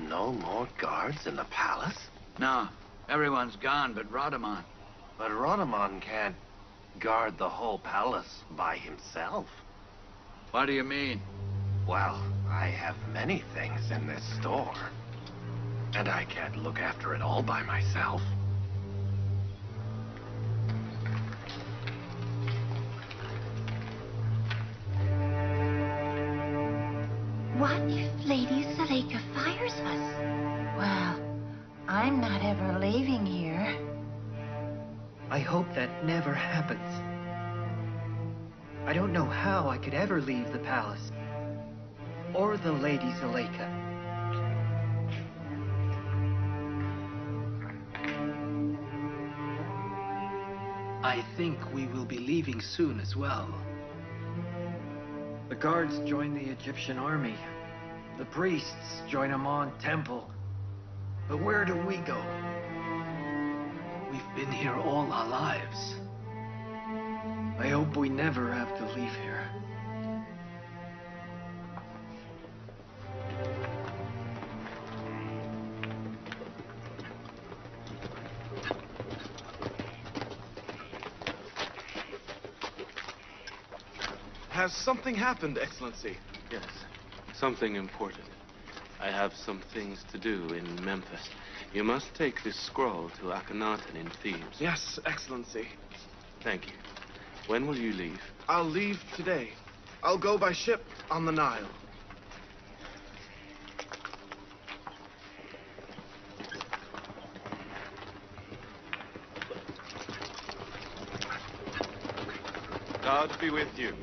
no more guards in the palace? No, everyone's gone but Rhodomon. But Rhodomon can't guard the whole palace by himself. What do you mean? Well, I have many things in this store. And I can't look after it all by myself. What if Lady Zuleika fires us? Well, I'm not ever leaving here. I hope that never happens. I don't know how I could ever leave the palace. Or the Lady Zuleika. I think we will be leaving soon as well. The guards join the Egyptian army. The priests join Amon Temple. But where do we go? We've been here all our lives. I hope we never have to leave here. Has something happened, Excellency? Yes, something important. I have some things to do in Memphis. You must take this scroll to Akhenaten in Thebes. Yes, Excellency. Thank you. When will you leave? I'll leave today. I'll go by ship on the Nile. God be with you.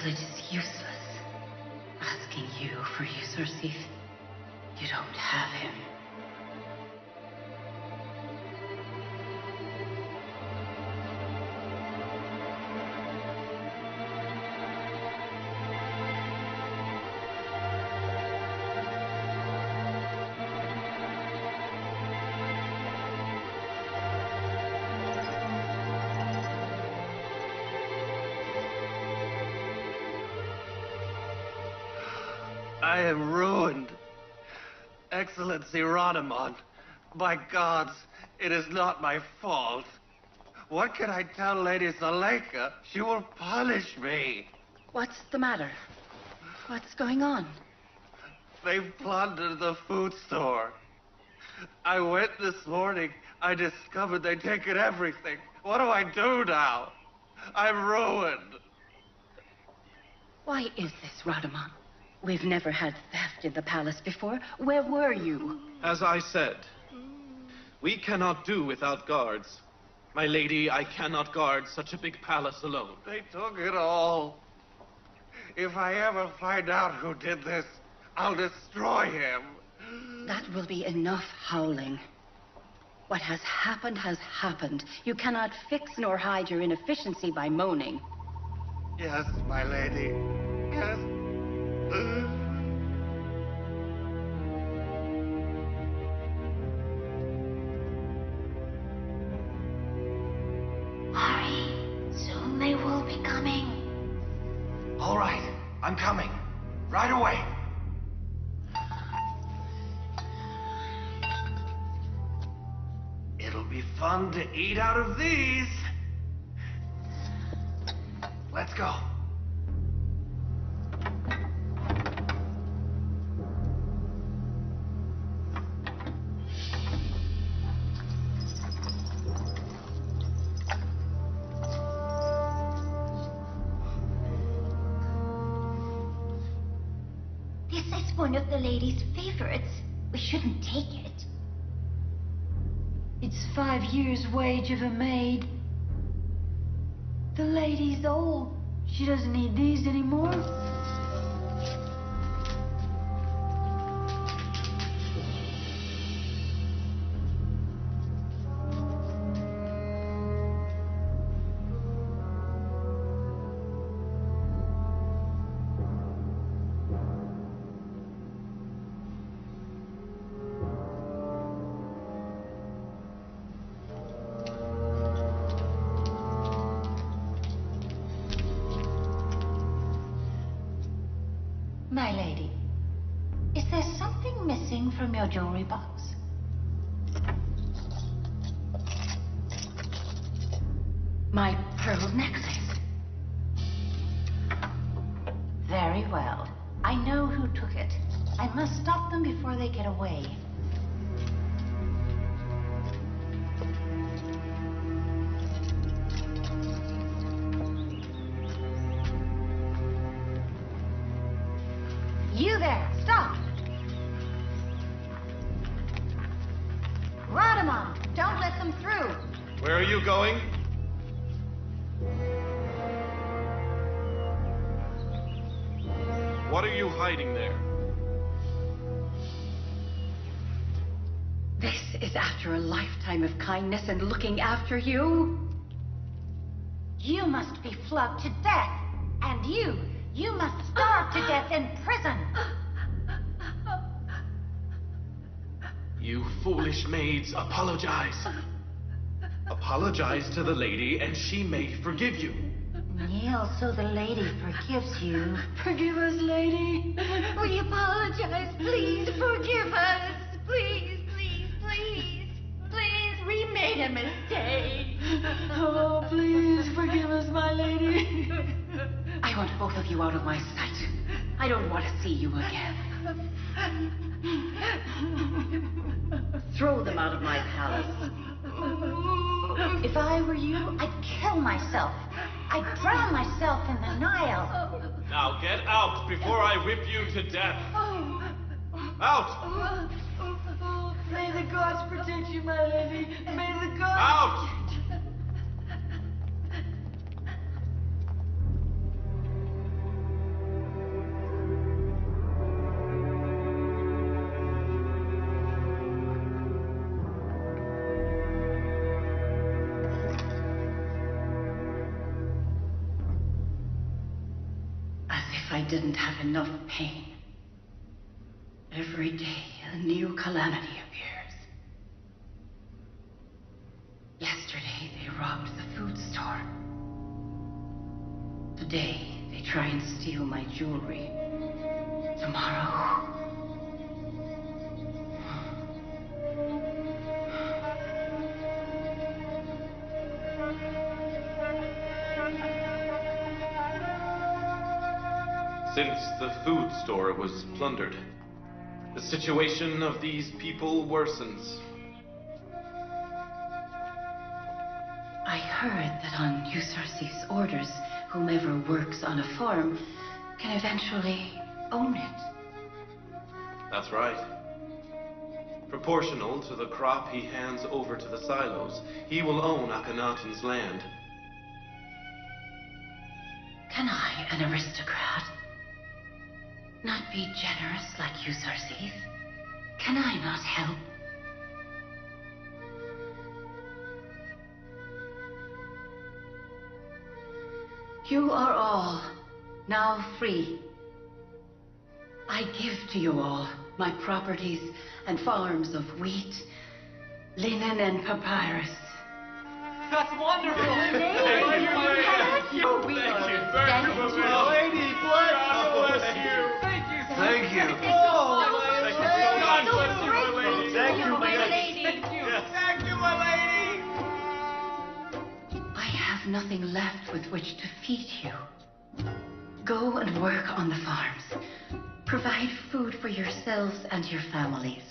It is useless asking you for Usurcif. You don't have him. I am ruined. Excellency Rhodomon, by gods, it is not my fault. What can I tell Lady Zuleika? She will punish me. What's the matter? What's going on? They've plundered the food store. I went this morning. I discovered they'd taken everything. What do I do now? I'm ruined. Why is this, Rhodomon? We've never had theft in the palace before. Where were you? As I said, We cannot do without guards. My lady, I cannot guard such a big palace alone. They took it all. If I ever find out who did this, I'll destroy him. That will be enough howling. What has happened has happened. You cannot fix nor hide your inefficiency by moaning. Yes, my lady. Yes. Hurry. Soon they will be coming. All right, I'm coming. Right away. It'll be fun to eat out of these. Let's go. This is one of the lady's favorites. We shouldn't take it. It's 5 years' wage of a maid. The lady's old. She doesn't need these anymore. My lady, is there something missing from your jewelry box? My pearl necklace. Very well. I know who took it. I must stop them before they get away. You there, stop! Radamon, don't let them through. Where are you going? What are you hiding there? This is after a lifetime of kindness and looking after you. You must be flogged to death. And you must starve to death in prison. You foolish maids, apologize. Apologize to the lady, and she may forgive you. Kneel so the lady forgives you. Forgive us, lady. We apologize. Please forgive us. Please, please, please. Please, we made a mistake. Oh, please forgive us, my lady. I want both of you out of my sight. I don't want to see you again. Throw them out of my palace. If I were you, I'd kill myself. I'd drown myself in the Nile. Now get out before I whip you to death. Out! May the gods protect you, my lady. May the gods... Out! As if I didn't have enough pain. Every day, a new calamity appears. Yesterday, they robbed the food store. Today, they try and steal my jewelry. Tomorrow... Since the food store was plundered, the situation of these people worsens. I heard that on Eustace's orders, whomever works on a farm can eventually own it. That's right. Proportional to the crop he hands over to the silos, he will own Akhenaten's land. Can I, an aristocrat, not be generous like you, Xerxes? Can I not help? You are all now free. I give to you all my properties and farms of wheat, linen, and papyrus. That's wonderful! Thank you. We Thank you. thank you. Lady, bless you. Thank you! Thank you. God bless you, my lady. Thank you, my lady. Thank you! Thank you, my lady. I have nothing left with which to feed you. Go and work on the farms. Provide food for yourselves and your families.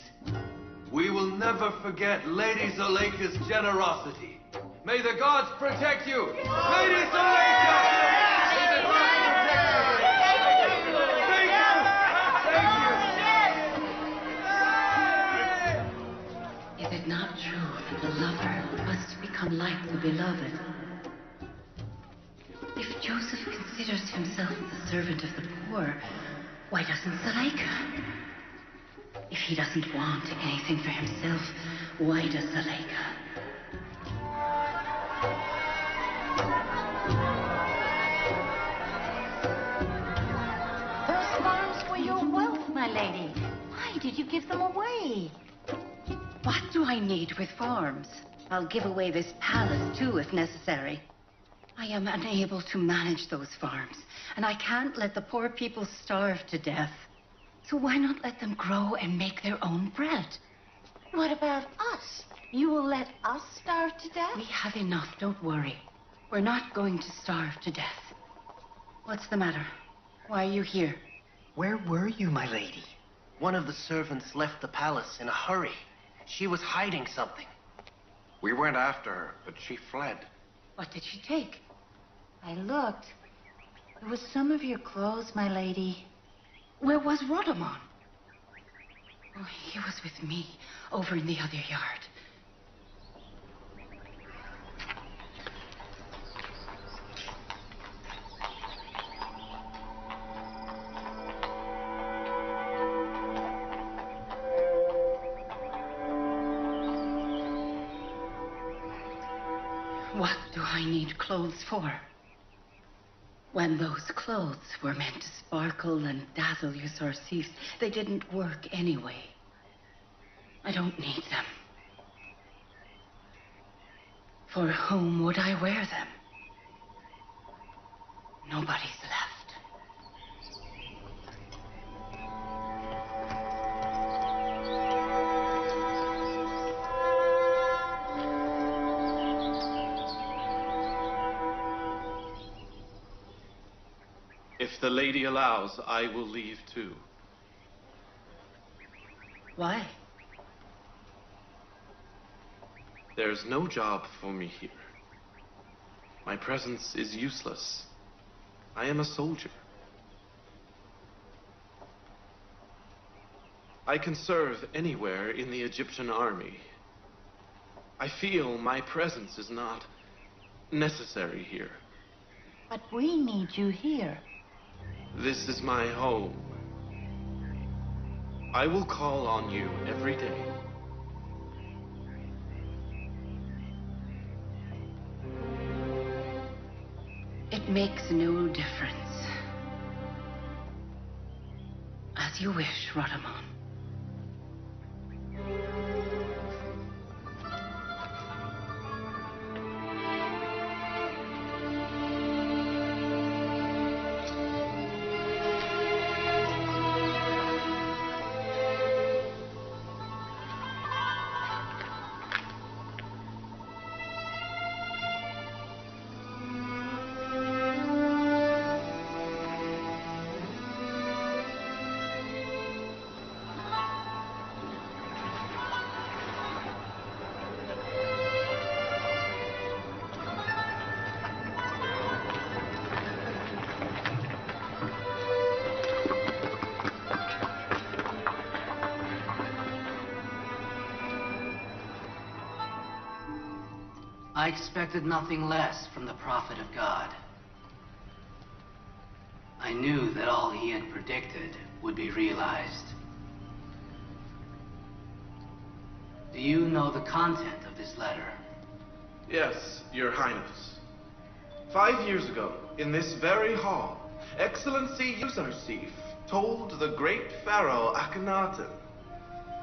We will never forget Lady Zuleika's generosity. May the gods protect you! Lady Zuleika! Is it not true that the lover must become like the beloved? If Joseph considers himself the servant of the poor, why doesn't Zuleika? If he doesn't want anything for himself, why does Zuleika? Those farms were your wealth, my lady. Why did you give them away? What do I need with farms? I'll give away this palace too, if necessary. I am unable to manage those farms, and I can't let the poor people starve to death. So why not let them grow and make their own bread? What about us? You will let us starve to death? We have enough, don't worry. We're not going to starve to death. What's the matter? Why are you here? Where were you, my lady? One of the servants left the palace in a hurry. She was hiding something. We went after her, but she fled. What did she take? I looked. It was some of your clothes, my lady. Where was Rhodomon? Oh, he was with me, over in the other yard. What do I need clothes for? When those clothes were meant to sparkle and dazzle you, Xerxes, they didn't work anyway. I don't need them. For whom would I wear them? Nobody's left. If the lady allows, I will leave too. Why? There's no job for me here. My presence is useless. I am a soldier. I can serve anywhere in the Egyptian army. I feel my presence is not necessary here. But we need you here. This is my home. I will call on you every day. It makes no difference. As you wish, Rhodomon. I expected nothing less from the prophet of God. I knew that all he had predicted would be realized. Do you know the content of this letter? Yes, Your Highness. 5 years ago, in this very hall, Excellency Yuzarsif told the great pharaoh Akhenaten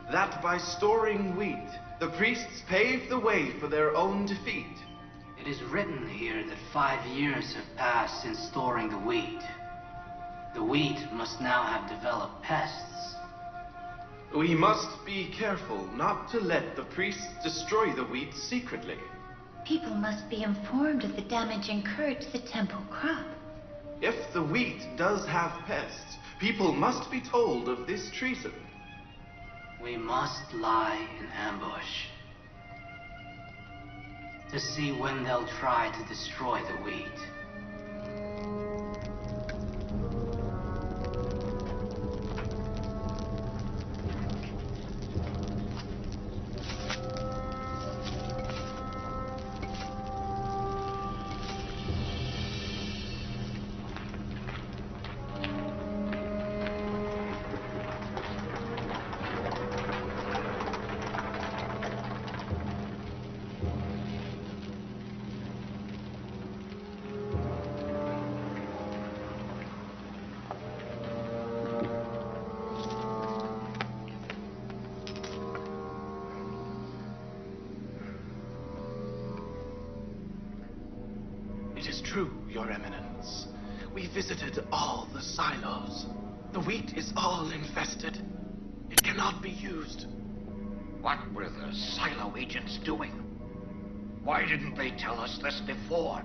that by storing wheat, the priests paved the way for their own defeat. It is written here that 5 years have passed since storing the wheat. The wheat must now have developed pests. We must be careful not to let the priests destroy the wheat secretly. People must be informed of the damage incurred to the temple crop. If the wheat does have pests, people must be told of this treason. We must lie in ambush to see when they'll try to destroy the wheat. It is true, Your Eminence. We visited all the silos. The wheat is all infested. It cannot be used. What were the silo agents doing? Why didn't they tell us this before?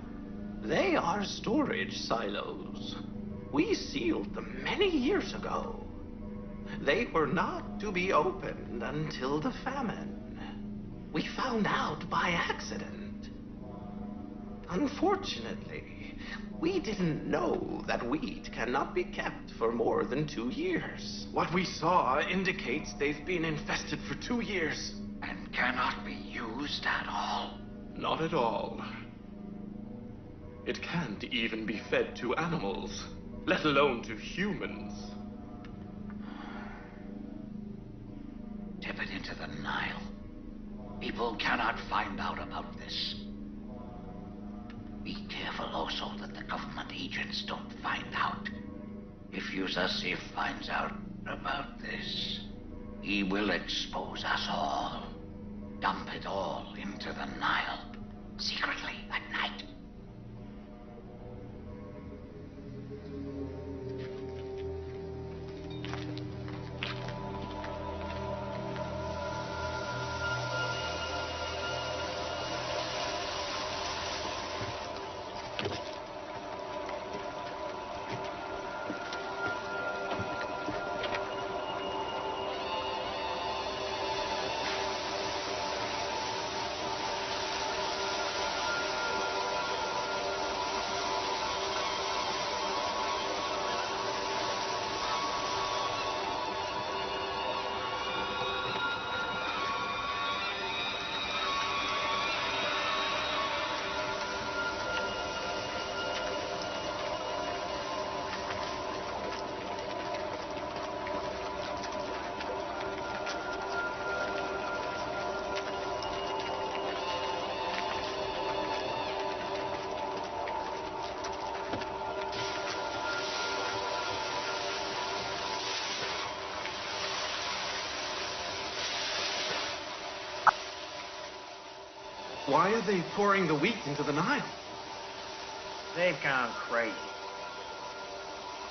They are storage silos. We sealed them many years ago. They were not to be opened until the famine. We found out by accident. Unfortunately, we didn't know that wheat cannot be kept for more than 2 years. What we saw indicates they've been infested for 2 years. And cannot be used at all? Not at all. It can't even be fed to animals, let alone to humans. Tip it into the Nile. People cannot find out about this. Be careful also that the government agents don't find out. If Yuzarsif finds out about this, he will expose us all. Dump it all into the Nile, secretly at night. Why are they pouring the wheat into the Nile? They've gone crazy.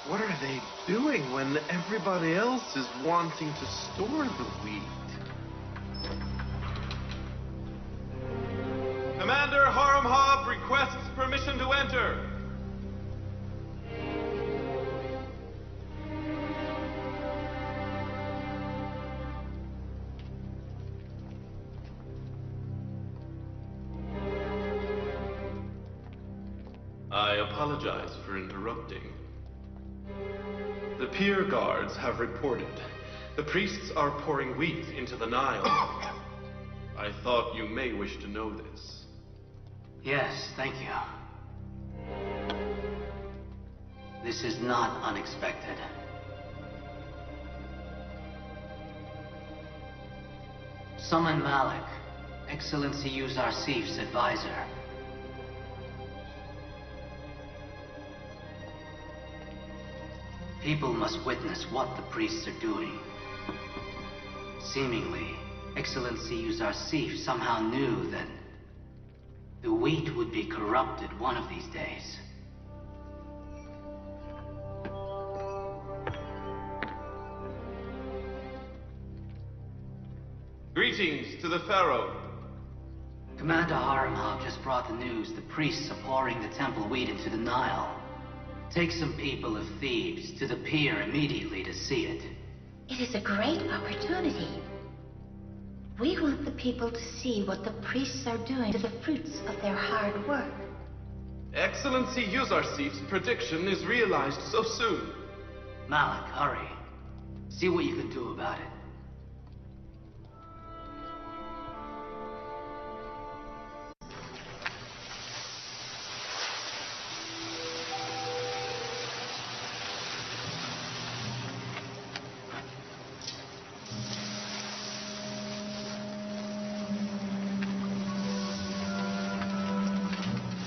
What are they doing when everybody else is wanting to store the wheat? Commander Haramhab requests permission to enter. I apologize for interrupting. The pier guards have reported. The priests are pouring wheat into the Nile. I thought you may wish to know this. Yes, thank you. This is not unexpected. Summon Malik, Excellency Yuzar Sif's advisor. People must witness what the priests are doing. Seemingly, Excellency Yuzar Sif somehow knew that the wheat would be corrupted one of these days. Greetings to the Pharaoh. Commander Haramhab just brought the news the priests are pouring the temple wheat into the Nile. Take some people of Thebes to the pier immediately to see it. It is a great opportunity. We want the people to see what the priests are doing to the fruits of their hard work. Excellency Yuzar Sif's prediction is realized so soon. Malik, hurry. See what you can do about it.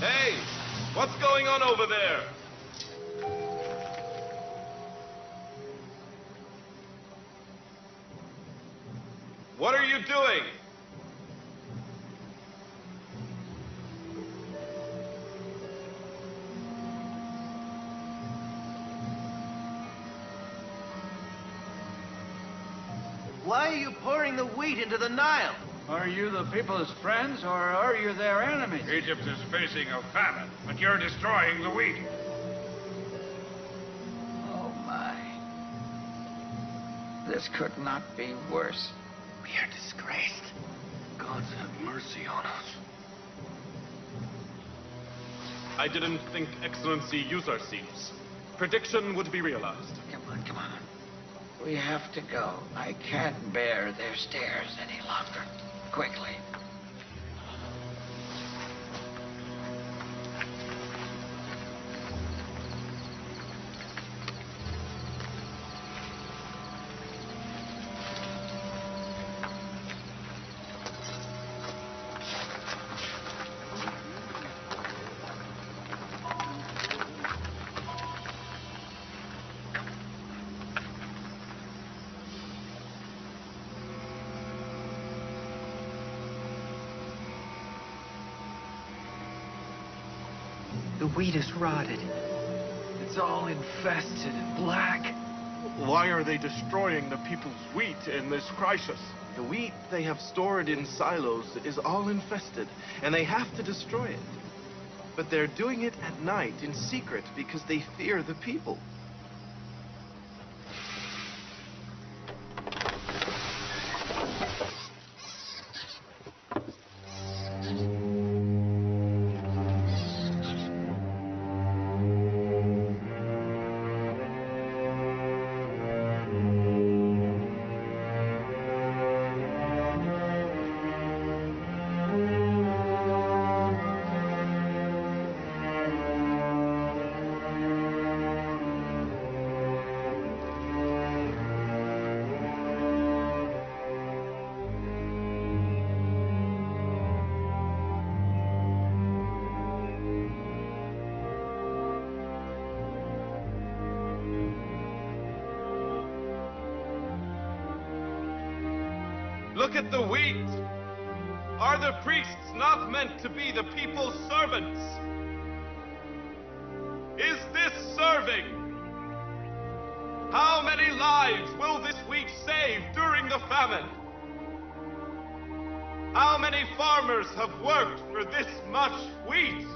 Hey! What's going on over there? What are you doing? Why are you pouring the wheat into the Nile? Are you the people's friends, or are you their enemies? Egypt is facing a famine, but you're destroying the wheat. Oh, my. This could not be worse. We are disgraced. Gods have mercy on us. I didn't think Excellency Yuzar Sif's prediction would be realized. Come on, come on. We have to go. I can't bear their stares any longer. Quickly. The wheat is rotted. It's all infested and black. Why are they destroying the people's wheat in this crisis? The wheat they have stored in silos is all infested, and they have to destroy it. But they're doing it at night in secret because they fear the people. Look at the wheat! Are the priests not meant to be the people's servants? Is this serving? How many lives will this wheat save during the famine? How many farmers have worked for this much wheat?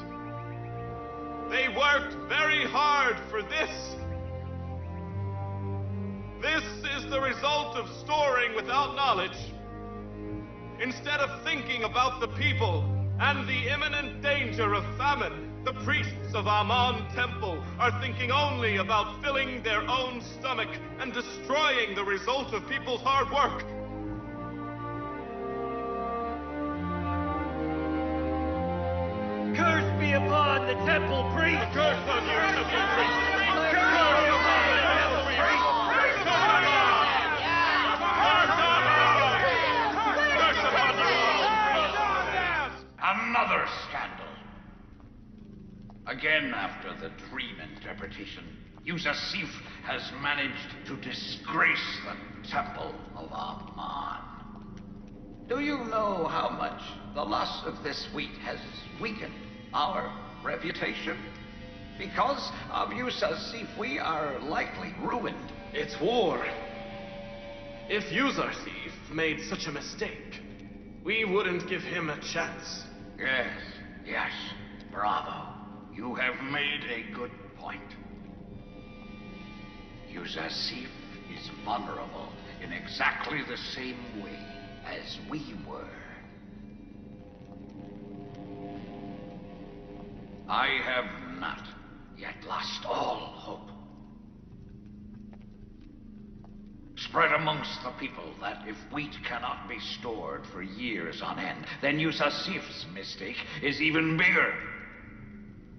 They worked very hard for this. This is the result of storing without knowledge. Instead of thinking about the people and the imminent danger of famine, the priests of Amon Temple are thinking only about filling their own stomach and destroying the result of people's hard work. upon the temple priest! A curse on you, temple priest! A curse upon the temple priest! Another scandal. Again, after the dream interpretation, Yusasif has managed to disgrace the Temple of Amon. Do you know how much the loss of this wheat has weakened our reputation? Because of Yusasif, we are likely ruined. It's war. If Yuzarsif made such a mistake, we wouldn't give him a chance. Yes, bravo. You have made a good point. Yusasif is vulnerable in exactly the same way as we were. I have not yet lost all hope. Spread amongst the people that if wheat cannot be stored for years on end, then Yusasif's mistake is even bigger.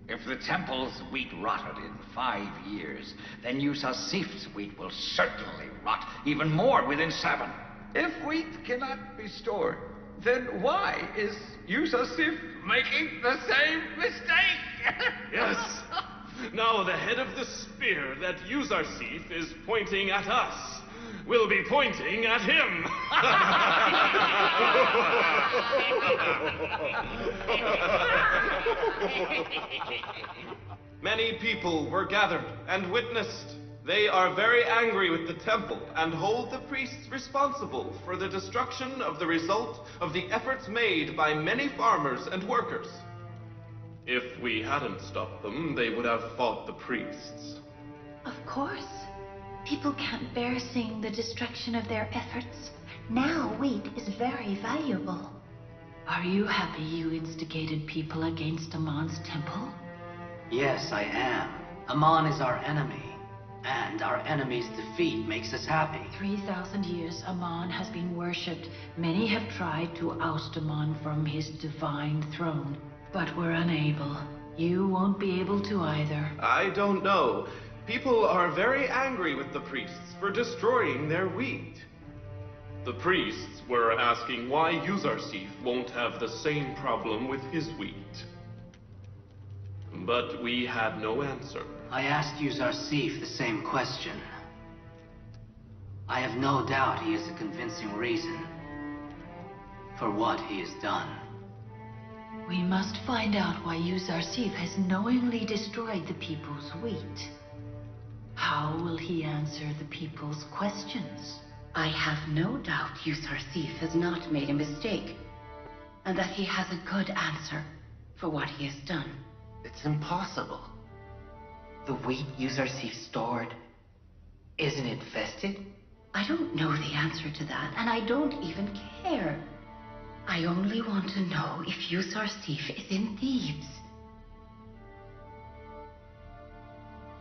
If the temple's wheat rotted in 5 years, then Yusasif's wheat will certainly rot even more within 7. If wheat cannot be stored, then why is Yusasif making the same mistake? Yes. Now the head of the spear that Yuzarsif is pointing at us will be pointing at him. Many people were gathered and witnessed. They are very angry with the temple and hold the priests responsible for the destruction of the result of the efforts made by many farmers and workers. If we hadn't stopped them, they would have fought the priests. Of course. People can't bear seeing the destruction of their efforts. Now wheat is very valuable. Are you happy you instigated people against Amon's temple? Yes, I am. Amon is our enemy, and our enemy's defeat makes us happy. 3,000 years Amon has been worshipped. Many have tried to oust Amon from his divine throne, but were unable. You won't be able to either. I don't know. People are very angry with the priests for destroying their wheat. The priests were asking why Yuzarsif won't have the same problem with his wheat. But we had no answer. I asked Yuzarsif the same question. I have no doubt he has a convincing reason for what he has done. We must find out why Yuzarsif has knowingly destroyed the people's wheat. How will he answer the people's questions? I have no doubt Yuzarsif has not made a mistake, and that he has a good answer for what he has done. It's impossible. The wheat Yuzarsif stored isn't infested? I don't know the answer to that, and I don't even care. I only want to know if Yuzarsif is in Thebes.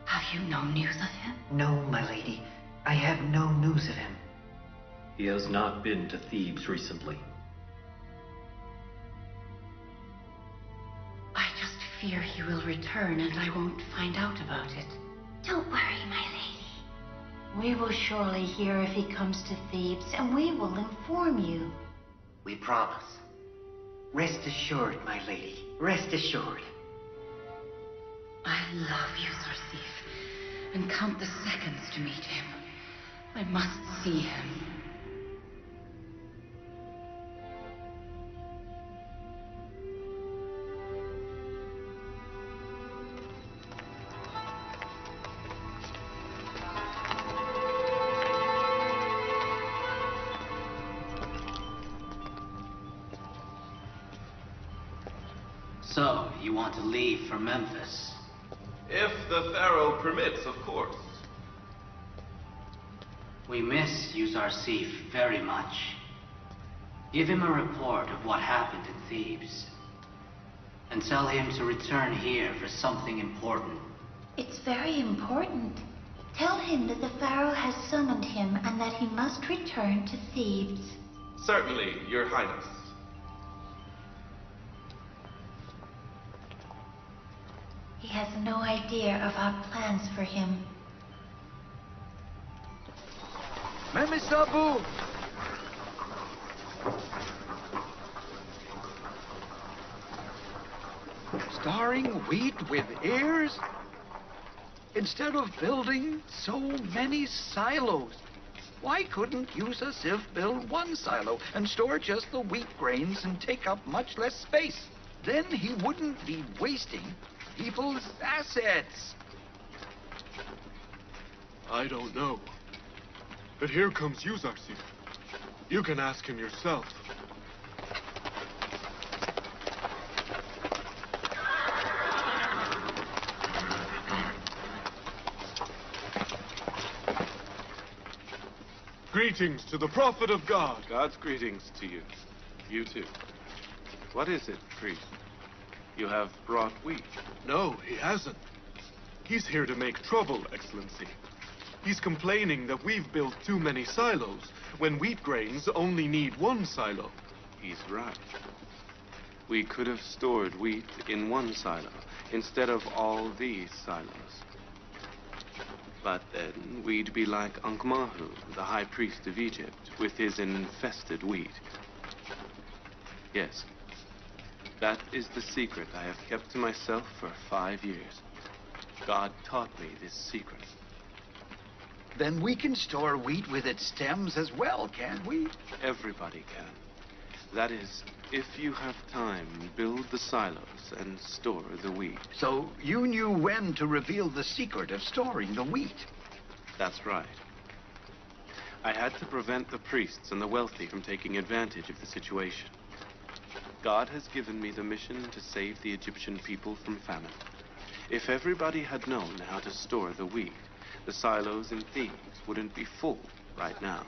Have you no news of him? No, my lady. I have no news of him. He has not been to Thebes recently. I just fear he will return and I won't find out about it. Don't worry, my lady. We will surely hear if he comes to Thebes, and we will inform you. We promise. Rest assured, my lady. Rest assured. I love Yuzarsif and count the seconds to meet him. I must see him. So, you want to leave for Memphis? If the Pharaoh permits, of course. We miss Yuzarsif very much. Give him a report of what happened in Thebes. And tell him to return here for something important. It's very important. Tell him that the Pharaoh has summoned him and that he must return to Thebes. Certainly, Your Highness. has no idea of our plans for him. Memisabu! Storing wheat with ears? Instead of building so many silos, why couldn't Yusasif build one silo and store just the wheat grains and take up much less space? Then he wouldn't be wasting people's assets. I don't know. But here comes Yuzarsif. You can ask him yourself. Greetings to the prophet of God. God's greetings to you. You too. What is it, priest? You have brought wheat. No, he hasn't. He's here to make trouble, Excellency. He's complaining that we've built too many silos, when wheat grains only need one silo. He's right. We could have stored wheat in one silo, instead of all these silos. But then we'd be like Ankh-Mahu, the high priest of Egypt, with his infested wheat. Yes, that is the secret I have kept to myself for 5 years. God taught me this secret. Then we can store wheat with its stems as well, can't we? Everybody can. That is, if you have time, build the silos and store the wheat. So you knew when to reveal the secret of storing the wheat. That's right. I had to prevent the priests and the wealthy from taking advantage of the situation. God has given me the mission to save the Egyptian people from famine. If everybody had known how to store the wheat, the silos in Thebes wouldn't be full right now.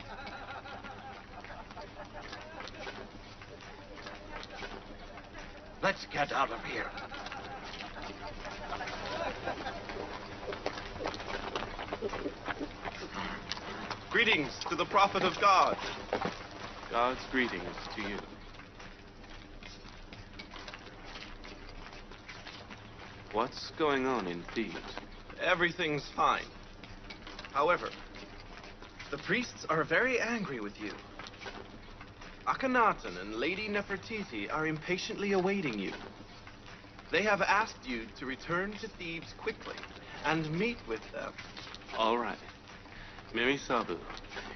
Let's get out of here. Greetings to the prophet of God. God's greetings to you. What's going on in Thebes? Everything's fine. However, the priests are very angry with you. Akhenaten and Lady Nefertiti are impatiently awaiting you. They have asked you to return to Thebes quickly and meet with them. All right. Mimi Sabu,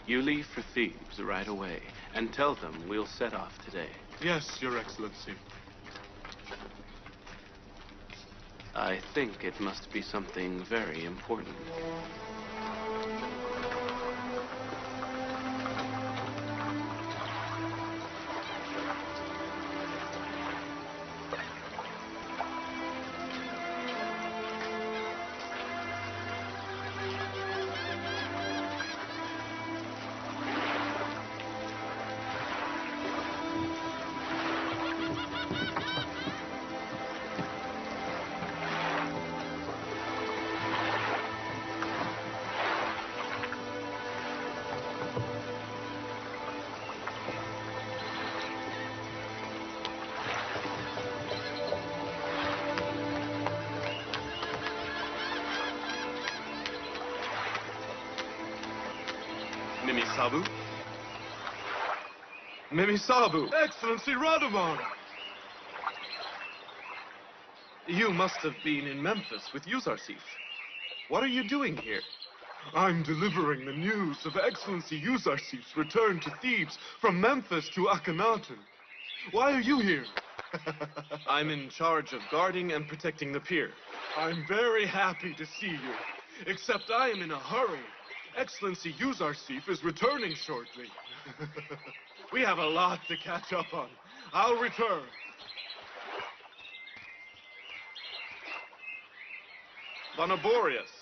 you leave for Thebes right away and tell them we'll set off today. Yes, Your Excellency. I think it must be something very important. Mimi Sabu? Mimi Sabu! Excellency Radamon! You must have been in Memphis with Yuzarsif. What are you doing here? I'm delivering the news of Excellency Yuzarsif's return to Thebes from Memphis to Akhenaten. Why are you here? I'm in charge of guarding and protecting the pier. I'm very happy to see you, except I am in a hurry. Excellency Yuzarsif is returning shortly. We have a lot to catch up on. I'll return. Bonaborius,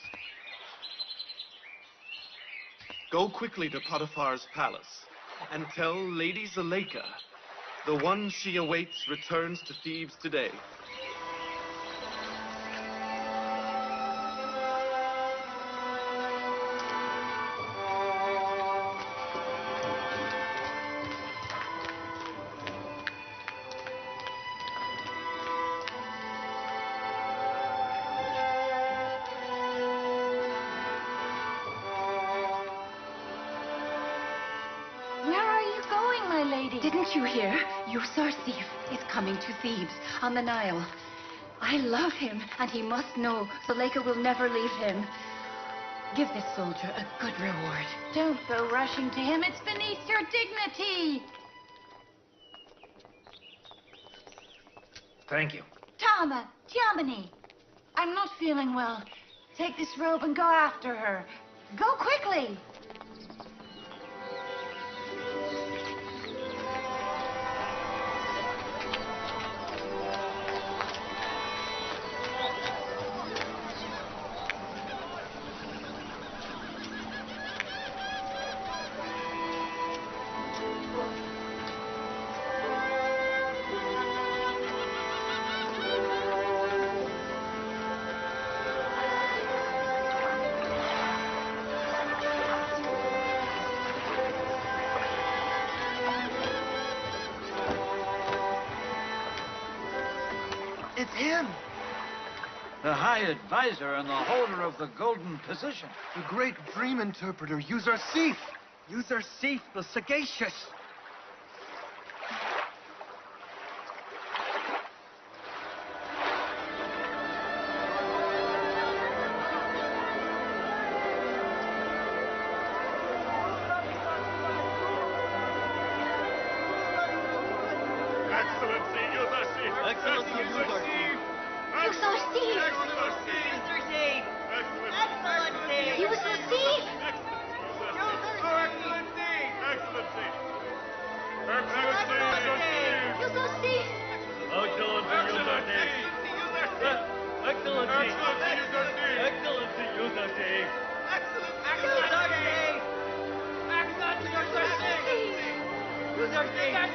go quickly to Potiphar's palace and tell Lady Zuleika the one she awaits returns to Thebes today. lady. Didn't you hear? Yusar Sif is coming to Thebes on the Nile. I love him, and he must know. Zuleika will never leave him. Give this soldier a good reward. Don't go rushing to him. It's beneath your dignity. Thank you. Tama, Tiamani, I'm not feeling well. Take this robe and go after her. Go quickly. It's him! The High Advisor and the holder of the golden position. The great dream interpreter, Yusar Sif! Yusar Sif, the sagacious. Excellency, Yusar Sif! Excellency, Yusar Sif! Yusar Sif! Yusar Sif! Excellency! Yusar Sif! Excellency! Excellency! Excellency! Yusar Sif! Excellency, Yusar Sif! Excellency, Yusar Sif!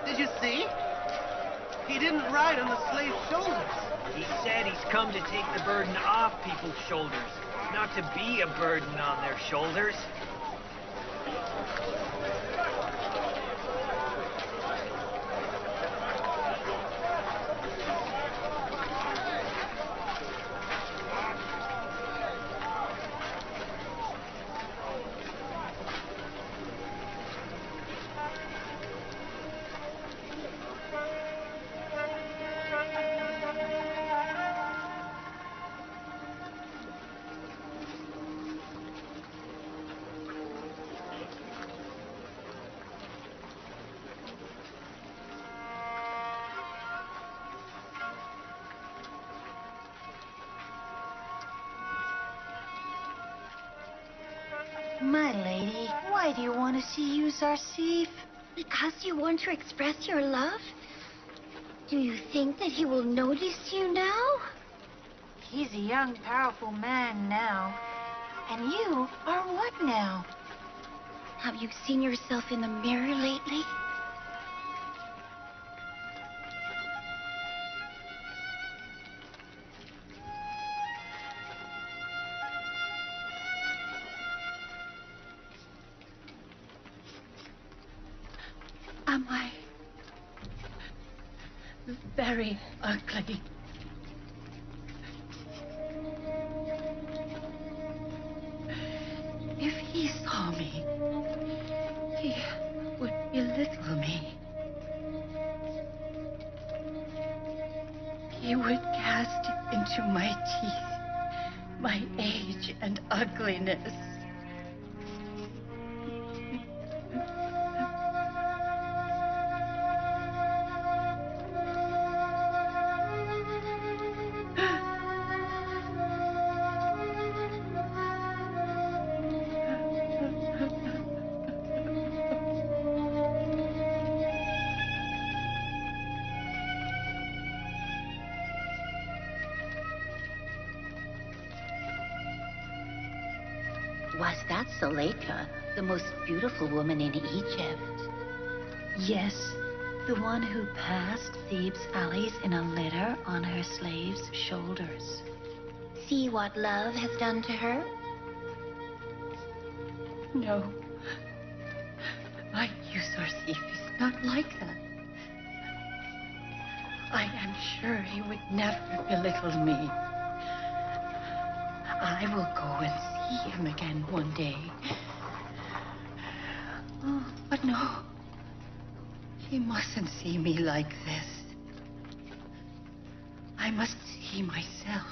Did you see? He didn't ride on the slave's shoulders. He said he's come to take the burden off people's shoulders, not to be a burden on their shoulders. My lady, why do you want to see Yusar Sif? Because you want to express your love? Do you think that he will notice you now? He's a young, powerful man now. And you are what now? Have you seen yourself in the mirror lately? Am I very ugly? If he saw me, he would belittle me. He would cast into my teeth my age and ugliness. Was that Zuleika, the most beautiful woman in Egypt? Yes, the one who passed Thebes' alleys in a litter on her slaves' shoulders. See what love has done to her? No. My Yusar'Sif is not like that. I am sure he would never belittle me. I will go and see him again one day. Oh, but no. He mustn't see me like this. I must see myself.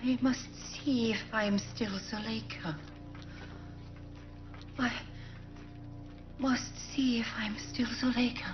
I must see if I am still Zuleika. I must see if I'm still Zuleika.